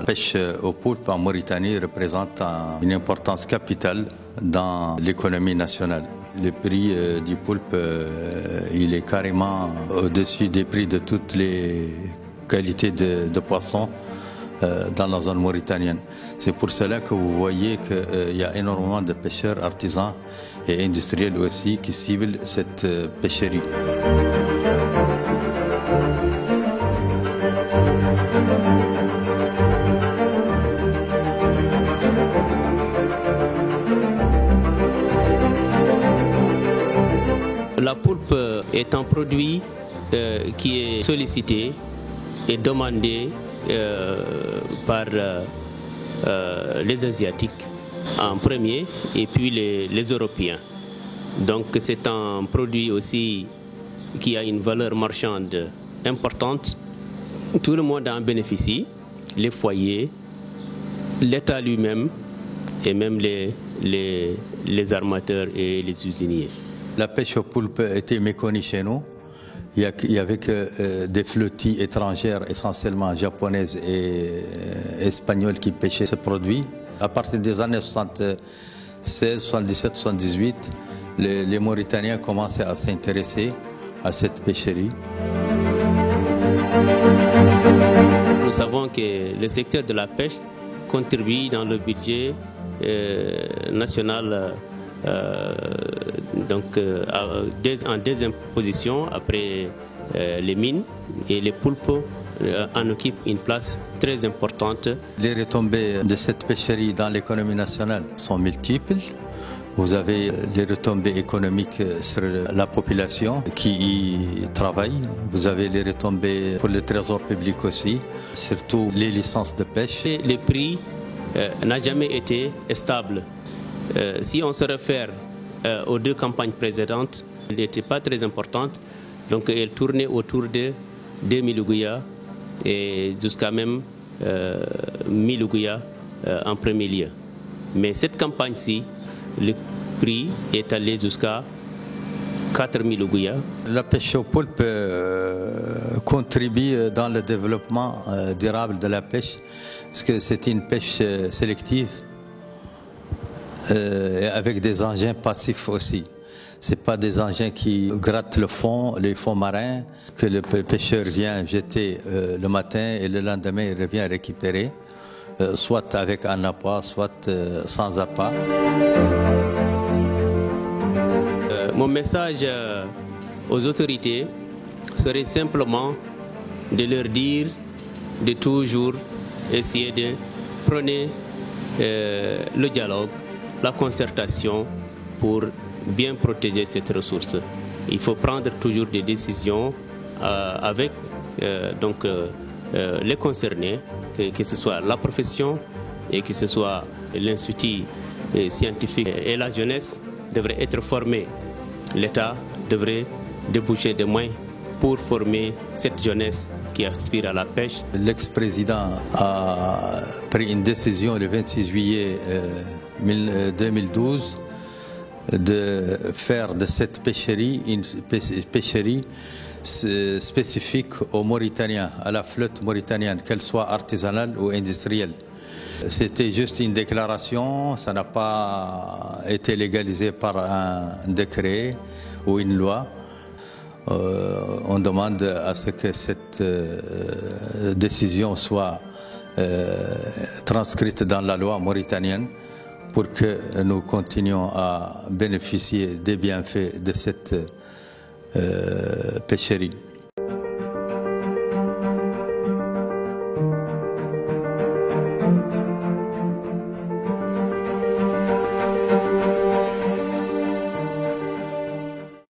pêche au poulpe en Mauritanie représente une importance capitale dans l'économie nationale. Le prix du poulpe, il est carrément au-dessus des prix de toutes les qualités de poissons dans la zone mauritanienne. C'est pour cela que vous voyez qu'il y a énormément de pêcheurs artisans et industriels aussi qui ciblent cette pêcherie. La poulpe est un produit qui est sollicité et demandé par les Asiatiques en premier et puis les Européens. Donc c'est un produit aussi qui a une valeur marchande importante. Tout le monde en bénéficie, les foyers, l'État lui-même et même les armateurs et les usiniers. La pêche au poulpe était méconnue chez nous. Il n'y avait que des flottilles étrangères, essentiellement japonaises et espagnoles, qui pêchaient ce produit. À partir des années 76, 77, 78, les Mauritaniens commençaient à s'intéresser à cette pêcherie. Nous savons que le secteur de la pêche contribue dans le budget national en désimposition après les mines, et les poulpes en occupent une place très importante. Les retombées de cette pêcherie dans l'économie nationale sont multiples. Vous avez les retombées économiques sur la population qui y travaille. Vous avez les retombées pour le trésor public aussi, surtout les licences de pêche. Le prix n'a jamais été stable. Si on se réfère aux deux campagnes précédentes, elle n'était pas très importante, donc elle tournait autour de 2000 ouguiya et jusqu'à même 1000 ouguiya en premier lieu. Mais cette campagne-ci, le prix est allé jusqu'à 4000 ouguiya. La pêche au poulpe contribue dans le développement durable de la pêche, parce que c'est une pêche sélective. Avec des engins passifs aussi. Ce n'est pas des engins qui grattent le fond, les fonds marins, que le pêcheur vient jeter le matin et le lendemain il revient récupérer, soit avec un appât, soit sans appât. Mon message aux autorités serait simplement de leur dire de toujours essayer de prôner le dialogue, la concertation pour bien protéger cette ressource. Il faut prendre toujours des décisions avec les concernés, que ce soit la profession et que ce soit l'institut scientifique. Et la jeunesse devrait être formée. L'État devrait déboucher des moyens pour former cette jeunesse qui aspire à la pêche. L'ex-président a pris une décision le 26 juillet 2012 de faire de cette pêcherie une pêcherie spécifique aux Mauritaniens, à la flotte mauritanienne, qu'elle soit artisanale ou industrielle. C'était juste une déclaration, ça n'a pas été légalisé par un décret ou une loi. On demande à ce que cette décision soit transcrite dans la loi mauritanienne pour que nous continuions à bénéficier des bienfaits de cette pêcherie.